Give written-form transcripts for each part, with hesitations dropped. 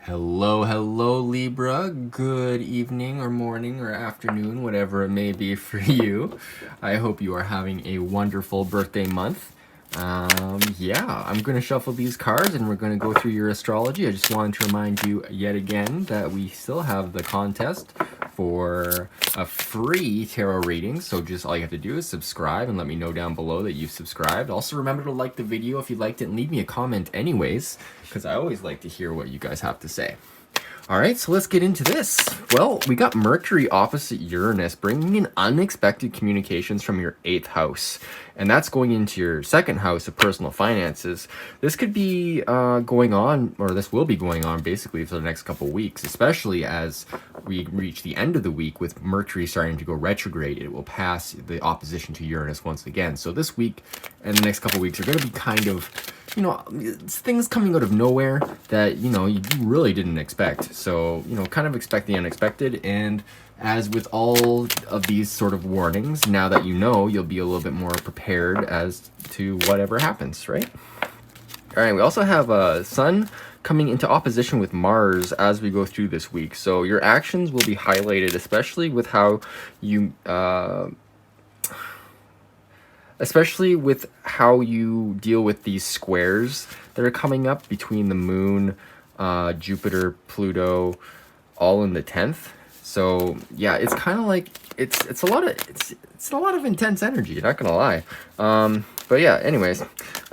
Hello, Libra. Good evening or morning or afternoon, whatever it may be for you. I hope you are having a wonderful birthday month. Yeah, I'm going to shuffle these cards and we're going to go through your astrology. I just wanted to remind you yet again that we still have the contest for a free tarot reading. So just all you have to do is subscribe and let me know down below that you've subscribed. Also remember to like the video if you liked it and leave me a comment anyways, because I always like to hear what you guys have to say. All right, so let's get into this. Well, we got Mercury opposite Uranus, bringing in unexpected communications from your 8th house. And that's going into your 2nd house of personal finances. This could be going on, or this will be going on basically for the next couple weeks, especially as we reach the end of the week with Mercury starting to go retrograde. It will pass the opposition to Uranus once again. So this week and the next couple weeks are going to be kind of, you know, things coming out of nowhere that, you know, you really didn't expect. So, you know, kind of expect the unexpected. And as with all of these sort of warnings, now that you know, you'll be a little bit more prepared as to whatever happens, right? All right, we also have Sun coming into opposition with Mars as we go through this week. So your actions will be highlighted, especially with how you deal with these squares that are coming up between the moon, Jupiter, Pluto, all in the 10th. So yeah, it's kind of like it's a lot of intense energy, not gonna lie. But yeah, anyways,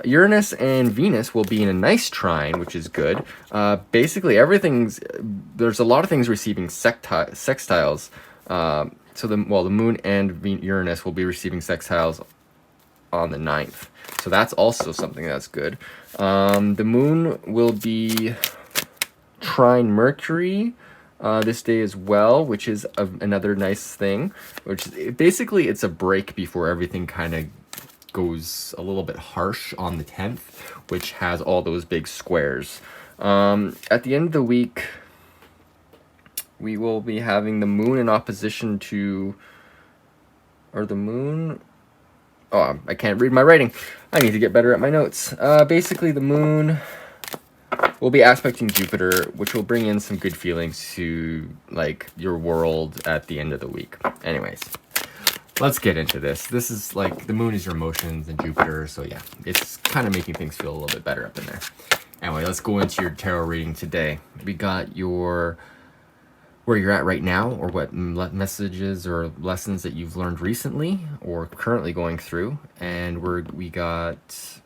Uranus and Venus will be in a nice trine, which is good. Basically there's a lot of things receiving sextiles. So the moon and Uranus will be receiving sextiles on the 9th. So that's also something that's good. The moon will be trine Mercury this day as well, which is another nice thing. Which basically it's a break before everything kind of goes a little bit harsh on the 10th, which has all those big squares. At the end of the week, we will be having the moon in opposition to, or the moon. Oh, I can't read my writing. I need to get better at my notes. Basically, the moon will be aspecting Jupiter, which will bring in some good feelings to, like, your world at the end of the week. Anyways, let's get into this. This is, like, the moon is your emotions and Jupiter, so yeah, it's kind of making things feel a little bit better up in there. Anyway, let's go into your tarot reading today. We got your where you're at right now, or what messages or lessons that you've learned recently or currently going through, and we got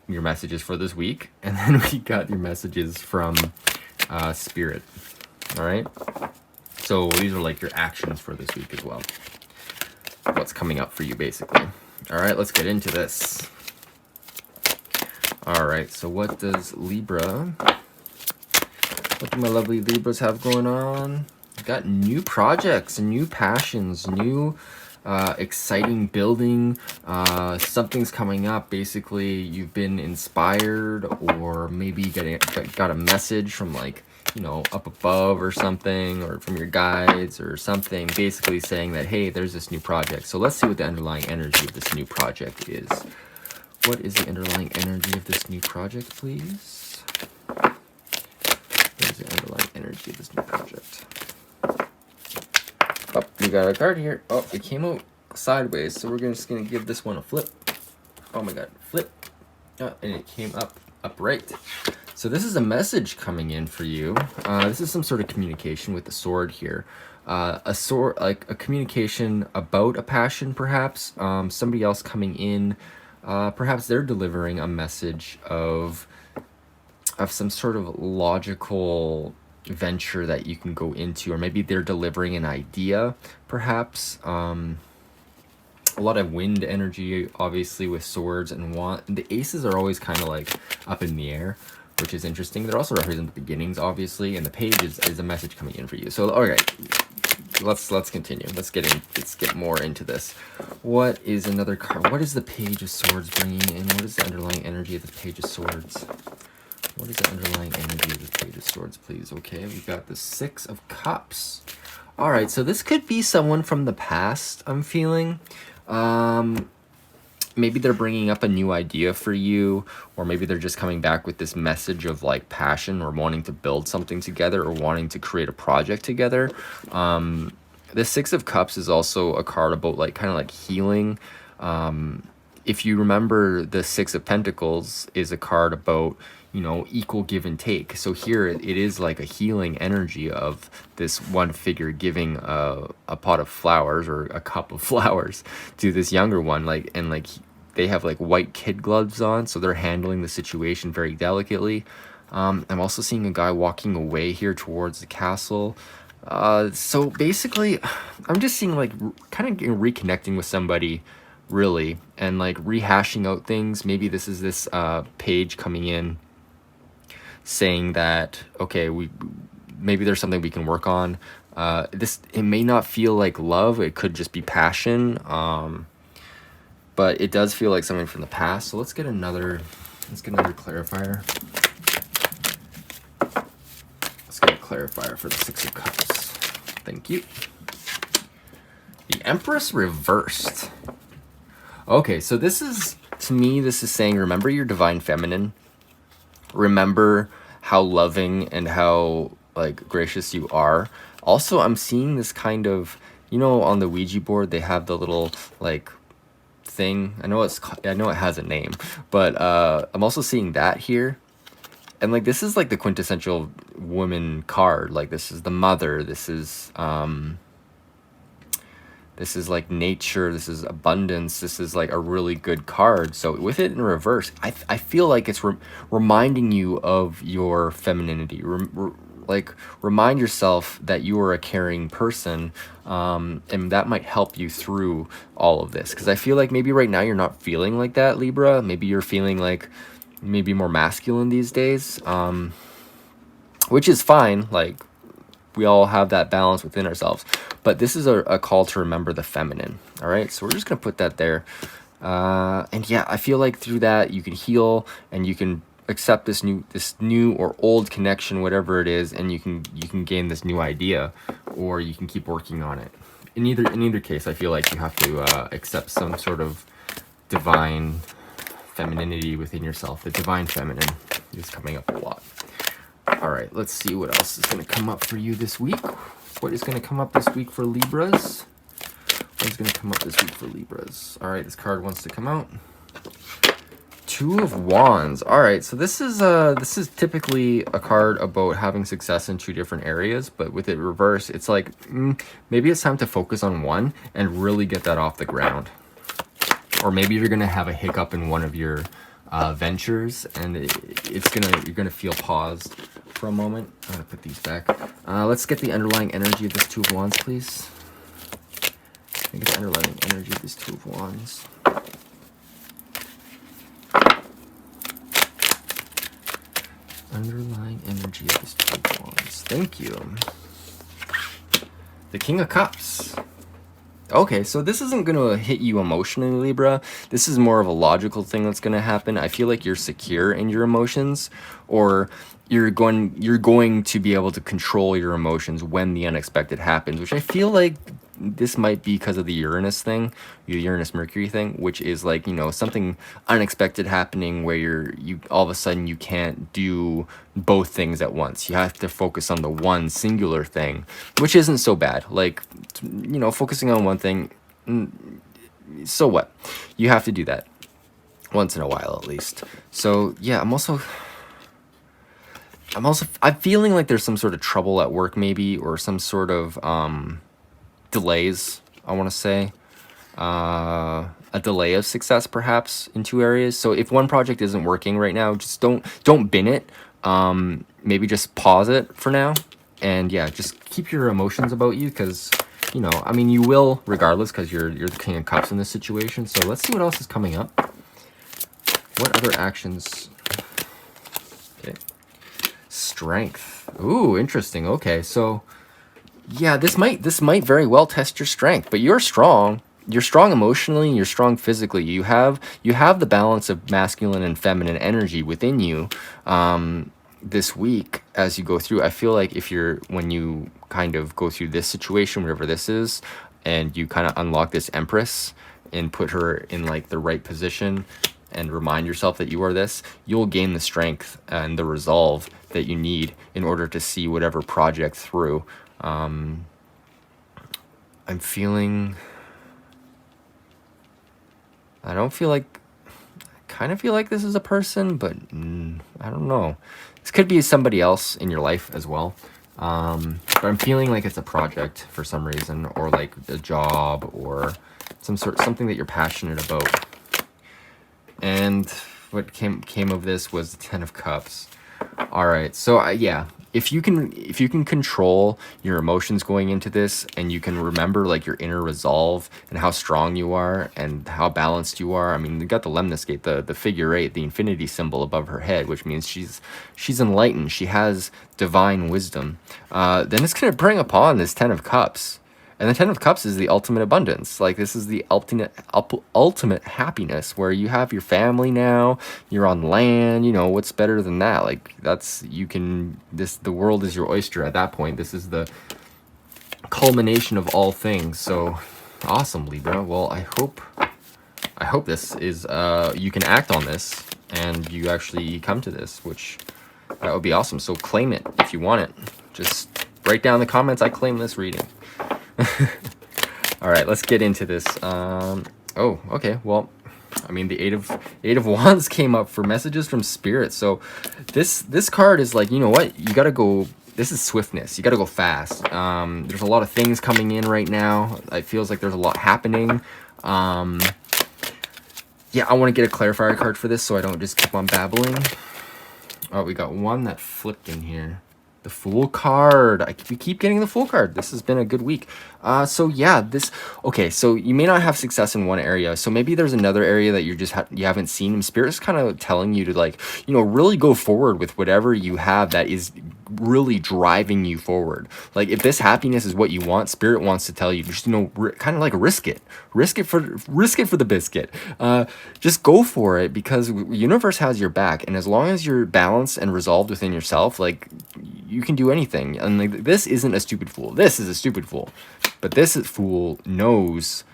your messages for this week, and then we got your messages from Spirit. All right, so these are like your actions for this week as well, what's coming up for you basically. All right, let's get into this. All right, so what do my lovely Libras have going on? Got new projects, new passions, new exciting building. Something's coming up. Basically, you've been inspired, or maybe got a message from, like, you know, up above or something, or from your guides or something, basically saying that, hey, there's this new project. So let's see what the underlying energy of this new project is. What is the underlying energy of this new project, please? What is the underlying energy of this new project? Oh, we got a card here. Oh, it came out sideways, so we're just gonna give this one a flip. Oh my god, flip. Oh, and it came up upright. So this is a message coming in for you. This is some sort of communication with the sword here. Like a communication about a passion, perhaps. Somebody else coming in. Perhaps they're delivering a message of some sort of logical venture that you can go into, or maybe they're delivering an idea, perhaps. A lot of wind energy, obviously, with swords and the aces are always kind of like up in the air, which is interesting. They're also represent the beginnings, obviously, and the page is a message coming in for you. So, all right, let's continue. Let's get more into this. What is another card? What is the Page of Swords bringing in? What is the underlying energy of the Page of Swords? What is the underlying energy of the Page of Swords, please? Okay, we got the Six of Cups. All right, so this could be someone from the past, I'm feeling. maybe they're bringing up a new idea for you, or maybe they're just coming back with this message of like passion or wanting to build something together or wanting to create a project together. The Six of Cups is also a card about like kind of like healing. If you remember, the Six of Pentacles is a card about, you know, equal give and take. So here it is like a healing energy of this one figure giving a pot of flowers or a cup of flowers to this younger one, like, and like they have like white kid gloves on, so they're handling the situation very delicately. I'm also seeing a guy walking away here towards the castle. So basically, I'm just seeing like kind of reconnecting with somebody, really, and like rehashing out things. Maybe this is this page coming in saying that, okay, maybe there's something we can work on. It may not feel like love, it could just be passion, but it does feel like something from the past. So let's get another clarifier. Let's get a clarifier for the Six of Cups. Thank you. The Empress reversed. Okay, so this is, to me, this is saying, remember your divine feminine. Remember how loving and how like gracious you are. Also, I'm seeing this kind of, you know, on the Ouija board they have the little like thing. I know it has a name, but I'm also seeing that here. And like this is like the quintessential woman card. Like this is the mother. This is like nature. This is abundance. This is like a really good card. So with it in reverse, I feel like it's reminding you of your femininity. Like remind yourself that you are a caring person, and that might help you through all of this. Because I feel like maybe right now you're not feeling like that, Libra. Maybe you're feeling like maybe more masculine these days, which is fine. Like we all have that balance within ourselves, but this is a call to remember the feminine. All right, so we're just gonna put that there, and yeah, I feel like through that you can heal and you can accept this new or old connection, whatever it is, and you can gain this new idea, or you can keep working on it. In either case, I feel like you have to accept some sort of divine femininity within yourself. The divine feminine is coming up a lot. All right, let's see what else is going to come up for you this week. What is going to come up this week for Libras? What is going to come up this week for Libras? All right, this card wants to come out. Two of Wands. All right, so this is typically a card about having success in two different areas, but with it reversed, it's like maybe it's time to focus on one and really get that off the ground. Or maybe you're gonna have a hiccup in one of your ventures, and you're gonna feel paused for a moment. I'm gonna put these back. Let's get the underlying energy of this Two of Wands, please. Let me get the underlying energy of this Two of Wands. Underlying energy of this Two of Wands. Thank you. The King of Cups. Okay, so this isn't going to hit you emotionally, Libra. This is more of a logical thing that's going to happen. I feel like you're secure in your emotions, or you're going to be able to control your emotions when the unexpected happens, which I feel like this might be because of the Uranus thing, the Uranus Mercury thing, which is like, you know, something unexpected happening where you all of a sudden you can't do both things at once. You have to focus on the one singular thing, which isn't so bad. Like, you know, focusing on one thing, so what? You have to do that once in a while at least. So yeah, I'm feeling like there's some sort of trouble at work maybe, or some sort of delays, I want to say. A delay of success perhaps in two areas. So if one project isn't working right now, just don't bin it. Maybe just pause it for now, and yeah, just keep your emotions about you, because, you know, I mean, you will regardless, because you're the King of Cups in this situation. So let's see what else is coming up. What other actions? Okay. Strength. Ooh, interesting. Okay, so yeah, this might very well test your strength, but you're strong. You're strong emotionally, and you're strong physically. You have the balance of masculine and feminine energy within you. This week, as you go through, I feel like when you kind of go through this situation, whatever this is, and you kind of unlock this Empress, and put her in like the right position and remind yourself that you are this, you'll gain the strength and the resolve that you need in order to see whatever project through. I'm feeling, I don't feel like, I kind of feel like this is a person, but I don't know. This could be somebody else in your life as well. But I'm feeling like it's a project for some reason, or like a job, or something that you're passionate about. And what came of this was the Ten of Cups. All right, so yeah, if you can control your emotions going into this, and you can remember like your inner resolve and how strong you are and how balanced you are. I mean, you got the lemniscate, the figure 8, the infinity symbol above her head, which means she's enlightened. She has divine wisdom. Then it's gonna bring upon this Ten of Cups. And the Ten of Cups is the ultimate abundance. Like, this is the ultimate happiness, where you have your family now, you're on land, you know, what's better than that? Like, the world is your oyster at that point. This is the culmination of all things. So, awesome, Libra. Well, I hope this is, you can act on this, and you actually come to this, which, that would be awesome. So claim it if you want it. Just write down in the comments, I claim this reading. All right, let's get into this. Oh, okay. Well, I mean, the eight of Wands came up for messages from Spirit. So this card is like, you know what? You got to go. This is swiftness. You got to go fast. There's a lot of things coming in right now. It feels like there's a lot happening. Yeah, I want to get a clarifier card for this so I don't just keep on babbling. Oh, we got one that flipped in here. The Fool card. We keep getting the Fool card. This has been a good week. So yeah, okay, so you may not have success in one area. So maybe there's another area that you haven't seen. And Spirit's kind of telling you to, like, you know, really go forward with whatever you have that is really driving you forward. Like, if this happiness is what you want, Spirit wants to tell you, just, you know, kind of like risk it for the biscuit. Just go for it, because the universe has your back, and as long as you're balanced and resolved within yourself, like, you can do anything. And like, this isn't a stupid fool. This is a stupid fool, but this fool knows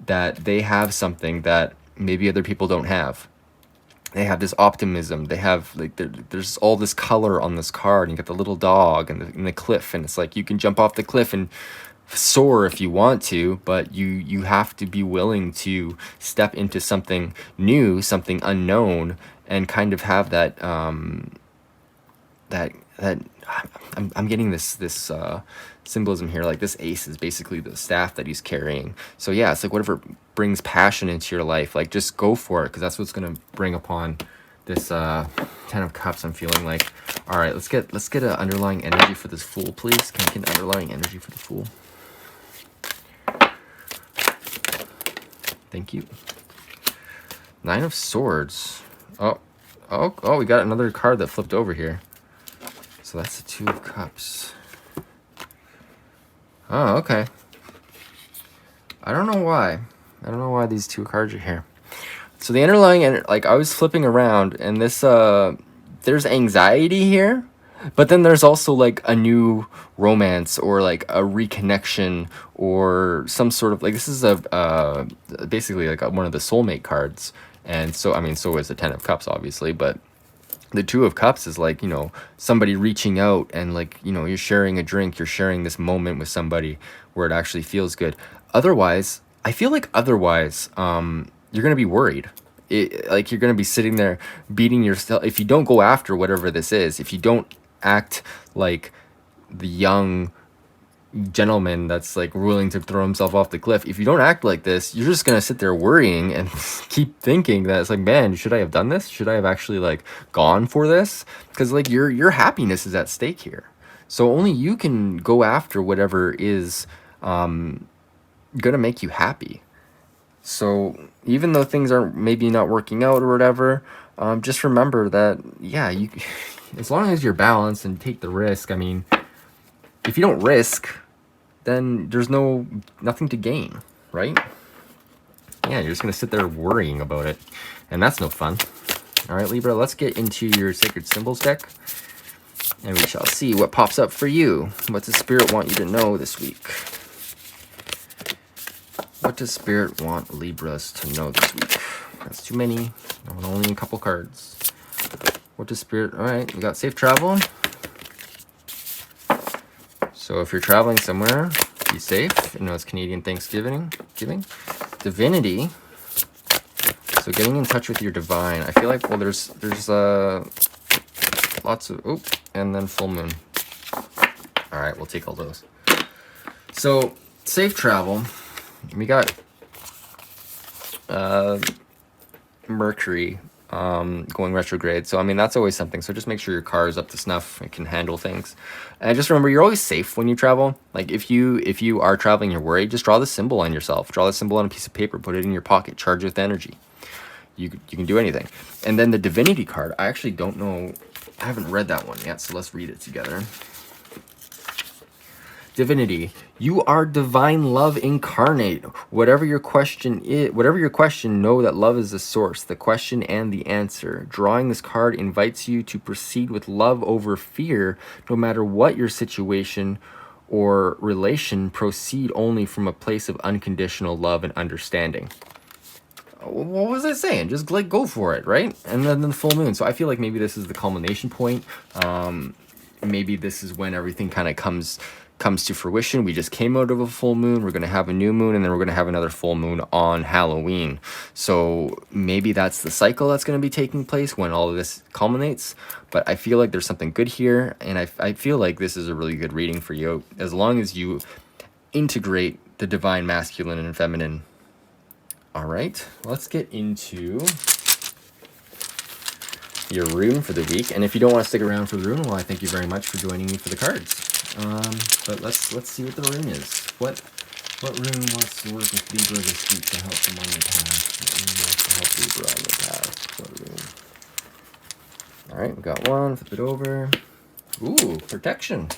that they have something that maybe other people don't have. They have this optimism. They have, like, there's all this color on this card. And you got the little dog and the cliff, and it's like you can jump off the cliff and soar if you want to, but you have to be willing to step into something new, something unknown, and kind of have that I'm getting this symbolism here. Like, this ace is basically the staff that he's carrying. So yeah, it's like whatever brings passion into your life, like, just go for it, because that's what's gonna bring upon this Ten of Cups. I'm feeling like, all right, let's get an underlying energy for this Fool, please. Can I get an underlying energy for the Fool? Thank you. Nine of Swords. Oh, we got another card that flipped over here. So that's the Two of Cups. Oh, okay. I don't know why. These two cards are here. So the underlying, like, I was flipping around, and this, there's anxiety here, but then there's also, like, a new romance, or, like, a reconnection, or some sort of, like, this is basically, like, one of the soulmate cards. And so, I mean, so is the Ten of Cups, obviously, but the Two of Cups is, like, you know, somebody reaching out, and, like, you know, you're sharing a drink, you're sharing this moment with somebody where it actually feels good. Otherwise, I feel like you're gonna be worried. Like, you're gonna be sitting there beating yourself if you don't go after whatever this is. If you don't act like the young gentleman that's, like, willing to throw himself off the cliff, if you don't act like this, you're just gonna sit there worrying and keep thinking that it's like, man, should I have done this? Should I have actually, like, gone for this? Because, like, your happiness is at stake here. So only you can go after whatever is gonna make you happy. So even though things are maybe not working out or whatever, just remember that, yeah, you, as long as you're balanced and take the risk. I mean, if you don't risk, then there's nothing to gain, right? Yeah, you're just gonna sit there worrying about it, and that's no fun. All right, Libra, let's get into your Sacred Symbols deck, and we shall see what pops up for you. What does Spirit want you to know this week? What does Spirit want Libras to know this week? That's too many. Only a couple cards. What does Spirit... All right, we got safe travel. So if you're traveling somewhere, be safe. You know, it's Canadian Thanksgiving. Divinity. So getting in touch with your divine. I feel like, well, there's lots of... Oh, and then full moon. All right, we'll take all those. So safe travel. We got Mercury going retrograde. So, I mean, that's always something. So just make sure your car is up to snuff. It can handle things. And just remember, you're always safe when you travel. Like, if you are traveling, you're worried, just draw the symbol on yourself. Draw the symbol on a piece of paper. Put it in your pocket. Charge it with energy. You can do anything. And then the Divinity card, I actually don't know. I haven't read that one yet, so let's read it together. Divinity, you are divine love incarnate. Whatever your question, know that love is the source, the question and the answer. Drawing this card invites you to proceed with love over fear, no matter what your situation or relation. Proceed only from a place of unconditional love and understanding. What was I saying? Just like go for it, right? And then the full moon. So I feel like maybe this is the culmination point. Maybe this is when everything kind of comes to fruition. We just came out of a full moon. We're going to have a new moon, and then we're going to have another full moon on Halloween. So maybe that's the cycle that's going to be taking place when all of this culminates. But I feel like there's something good here, and I feel like this is a really good reading for you, as long as you integrate the divine masculine and feminine. All right, let's get into your rune for the week. And if you don't want to stick around for the rune, well, I thank you very much for joining me for the cards. But let's see what the rune is. What rune wants to work with Libra this week to help them on their path? What rune wants to help Libra on their path? What rune? All right, we got one. Flip it over. Ooh, protection.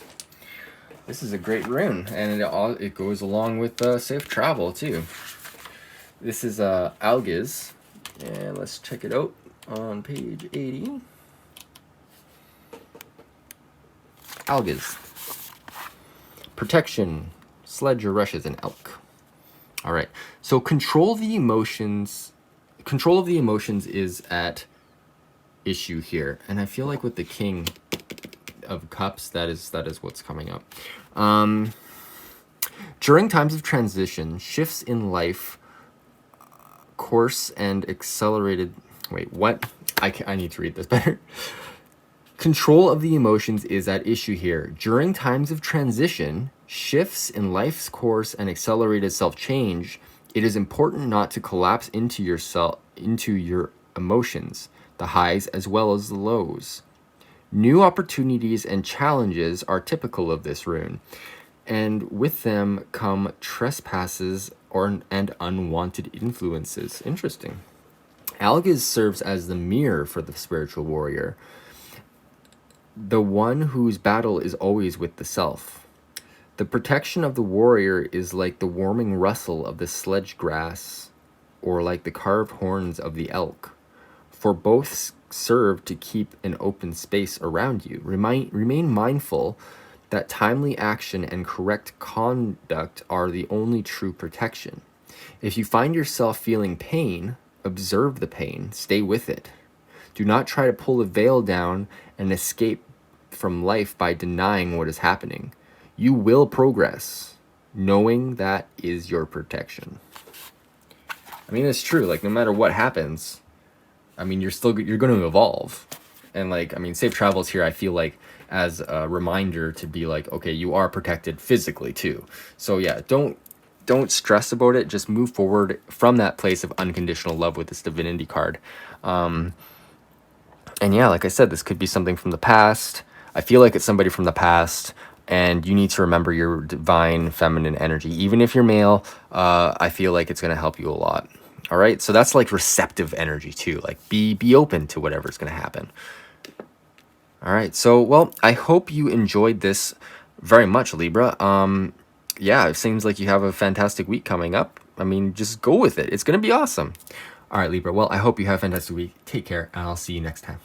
This is a great rune, and it goes along with safe travel too. This is Algiz, and let's check it out on page 80. Algiz. Protection, sledge or rushes an elk. All right, so control of the emotions is at issue here, and I feel like with the King of Cups, that is what's coming up. During times of transition, shifts in life course and accelerated. Wait, what? I need to read this better. Control of the emotions is at issue here. During times of transition, shifts in life's course and accelerated self-change, it is important not to collapse into your emotions, the highs as well as the lows. New opportunities and challenges are typical of this rune, and with them come trespasses and unwanted influences. Interesting. Algiz serves as the mirror for the spiritual warrior, the one whose battle is always with the self. The protection of the warrior is like the warming rustle of the sledge grass or like the carved horns of the elk, for both serve to keep an open space around you. Remain mindful that timely action and correct conduct are the only true protection. If you find yourself feeling pain, observe the pain, stay with it. Do not try to pull the veil down and escape from life by denying what is happening. You will progress. Knowing that is your protection. I mean, it's true. Like, no matter what happens, I mean, you're going to evolve. And like, I mean, safe travels here, I feel like, as a reminder to be like, okay, you are protected physically too. So yeah, don't stress about it. Just move forward from that place of unconditional love with this Divinity card. And yeah, like I said, this could be something from the past. I feel like it's somebody from the past, and you need to remember your divine feminine energy. Even if you're male, I feel like it's going to help you a lot. All right, so that's like receptive energy too. Like be open to whatever's going to happen. All right, so well, I hope you enjoyed this very much, Libra. Yeah, it seems like you have a fantastic week coming up. I mean, just go with it. It's going to be awesome. All right, Libra. Well, I hope you have a fantastic week. Take care, and I'll see you next time.